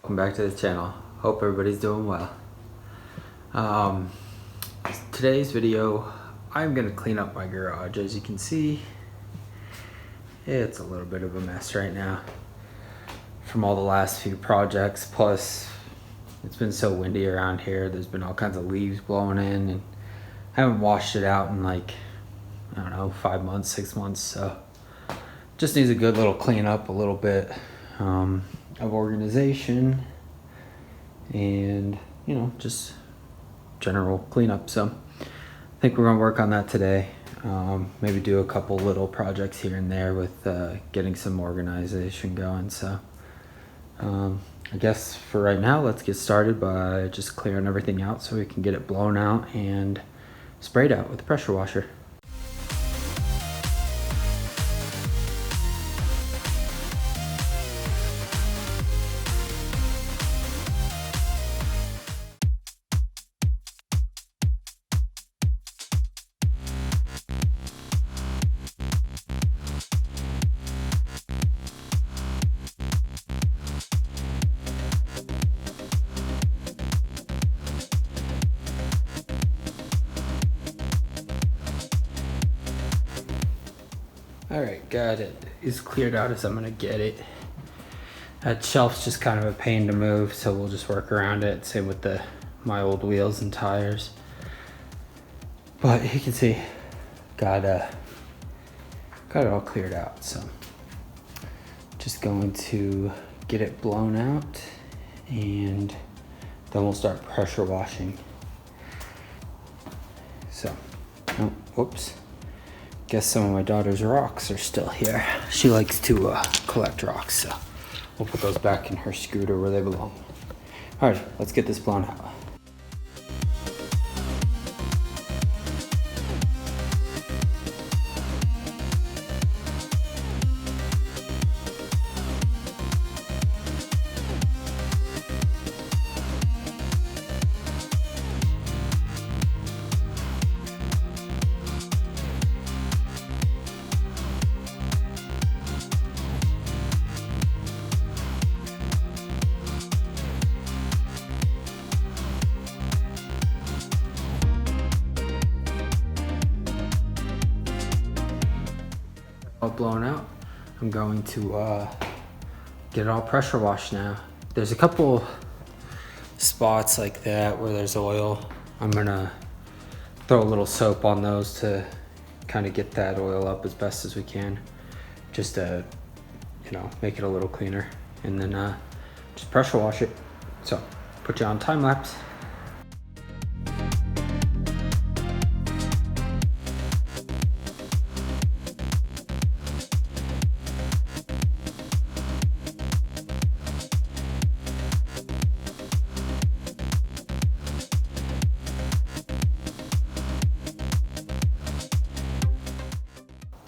Welcome back to the channel. Hope everybody's doing well. Today's video, I'm gonna clean up my garage. As you can see, it's a little bit of a mess right now from all the last few projects. Plus, it's been so windy around here. There's been all kinds of leaves blowing in, and I haven't washed it out in like, I don't know, 5 months, 6 months. So just needs a good little cleanup, a little bit of organization, and just general cleanup. So I think we're gonna work on that today. Maybe do a couple little projects here and there with getting some organization going. So I guess for right now, let's get started by just clearing everything out so we can get it blown out and sprayed out with a pressure washer. Alright, got it. It's cleared out as I'm gonna get it. That shelf's just kind of a pain to move, so we'll just work around it. Same with my old wheels and tires. But you can see, got it all cleared out. So just going to get it blown out, and then we'll start pressure washing. So, oh, whoops. Guess some of my daughter's rocks are still here. She likes to collect rocks, so we'll put those back in her scooter where they belong. All right, let's get this blown out. All blown out. I'm going to get it all pressure washed now. There's a couple spots like that where there's oil. I'm gonna throw a little soap on those to kind of get that oil up as best as we can, just to make it a little cleaner, and then just pressure wash it. So put you on time lapse.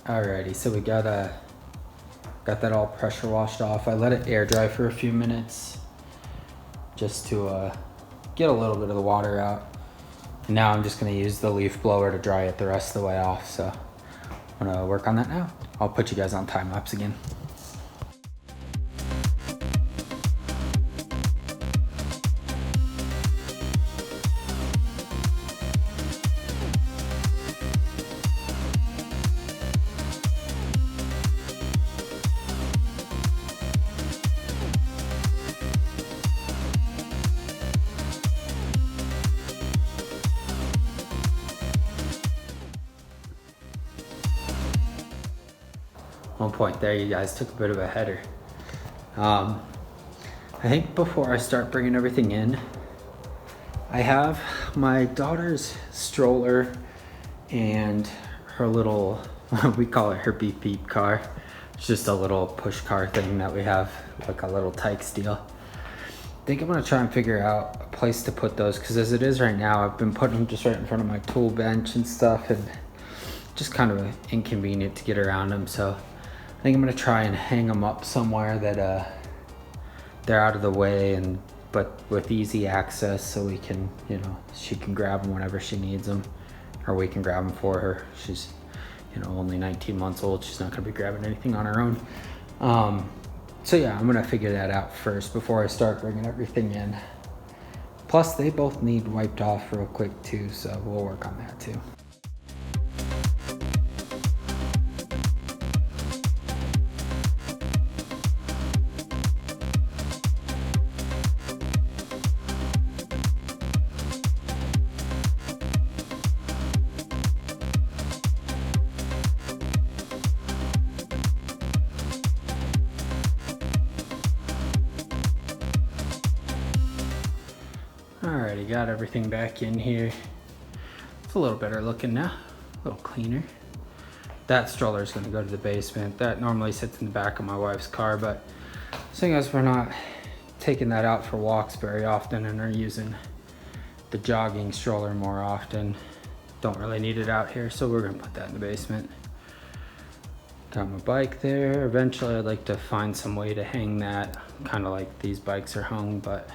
Alrighty, so we got that all pressure washed off. I let it air dry for a few minutes just to get a little bit of the water out. And now I'm just gonna use the leaf blower to dry it the rest of the way off. So I'm gonna work on that now. I'll put you guys on time lapse again. One point there, you guys took a bit of a header. I think before I start bringing everything in, I have my daughter's stroller and her little, we call it her beep beep car. It's just a little push car thing that we have, like a little Tykes deal. I think I'm gonna try and figure out a place to put those, because as it is right now, I've been putting them just right in front of my tool bench and stuff, and just kind of inconvenient to get around them. So I think I'm gonna try and hang them up somewhere that they're out of the way, but with easy access, so we can, she can grab them whenever she needs them, or we can grab them for her. She's, only 19 months old. She's not gonna be grabbing anything on her own. So yeah, I'm gonna figure that out first before I start bringing everything in. Plus, they both need wiped off real quick too, so we'll work on that too. Alrighty, got everything back in here. It's a little better looking now, a little cleaner. That stroller is gonna go to the basement. That normally sits in the back of my wife's car, but seeing as we're not taking that out for walks very often and are using the jogging stroller more often, don't really need it out here, so we're gonna put that in the basement. Got my bike there. Eventually I'd like to find some way to hang that, kind of like these bikes are hung, but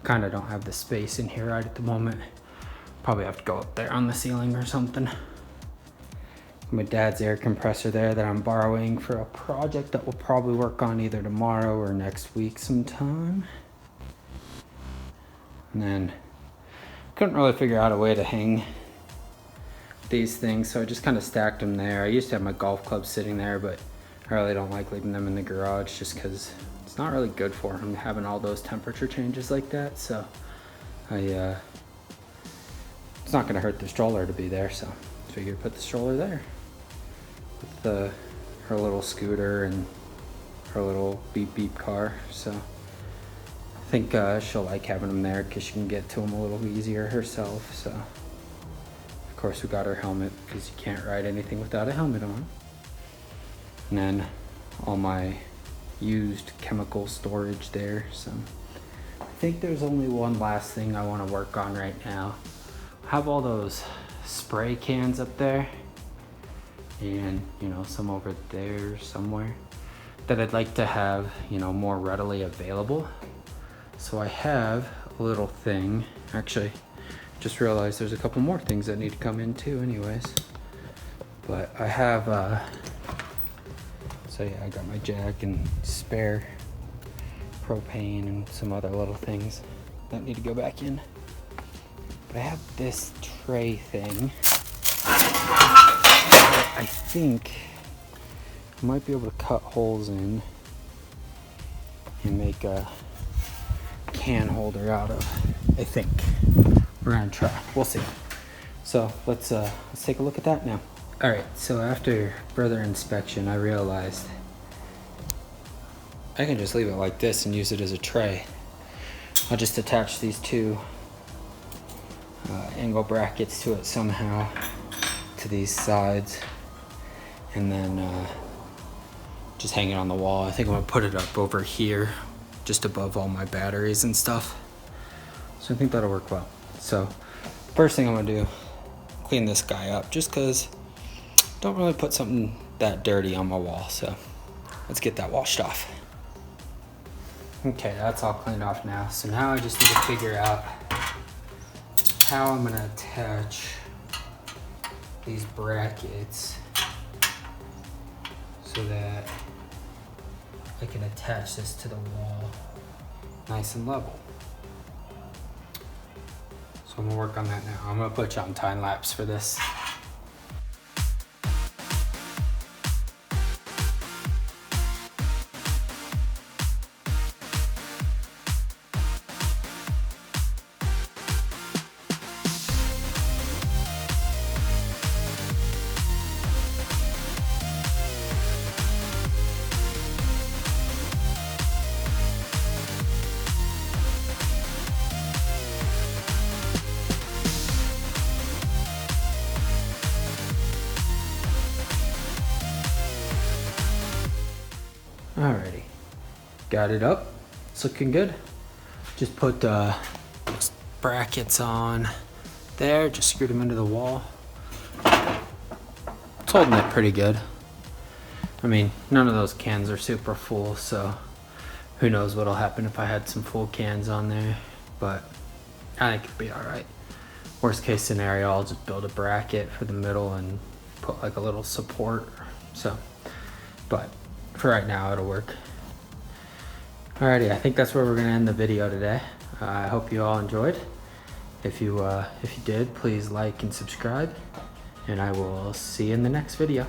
kind of don't have the space in here right at the moment. Probably have to go up there on the ceiling or something. My dad's air compressor there that I'm borrowing for a project that we'll probably work on either tomorrow or next week sometime. And then couldn't really figure out a way to hang these things, so I just kind of stacked them there. I used to have my golf clubs sitting there, but I really don't like leaving them in the garage just because it's not really good for them having all those temperature changes like that. So it's not going to hurt the stroller to be there, so I figured put the stroller there with her little scooter and her little beep beep car. So I think she'll like having them there because she can get to them a little easier herself. So of course we got her helmet because you can't ride anything without a helmet on. And then all my used chemical storage there. So I think there's only one last thing I want to work on right now. I have all those spray cans up there and some over there somewhere that I'd like to have more readily available. So I have a little thing, actually just realized there's a couple more things that need to come in too anyways, but I have so yeah, I got my jack and spare propane and some other little things that need to go back in. But I have this tray thing. I think I might be able to cut holes in and make a can holder out of. I think we're gonna try. We'll see. So let's take a look at that now. All right. So after further inspection, I realized I can just leave it like this and use it as a tray. I'll just attach these two angle brackets to it somehow to these sides, and then just hang it on the wall. I think I'm gonna put it up over here, just above all my batteries and stuff. So I think that'll work well. So first thing I'm gonna do, clean this guy up, just cause don't really put something that dirty on my wall. So let's get that washed off. Okay, that's all cleaned off now. So now I just need to figure out how I'm gonna attach these brackets so that I can attach this to the wall nice and level. So I'm gonna work on that now. I'm gonna put you on time lapse for this. Alrighty, got it up. It's looking good. Just put brackets on there, just screwed them into the wall. It's holding it pretty good. I mean, none of those cans are super full, so who knows what'll happen if I had some full cans on there, but I think it'd be alright. Worst case scenario, I'll just build a bracket for the middle and put like a little support. So, but for right now, it'll work. Alrighty, I think that's where we're gonna end the video today. I hope you all enjoyed. If you did, please like and subscribe, and I will see you in the next video.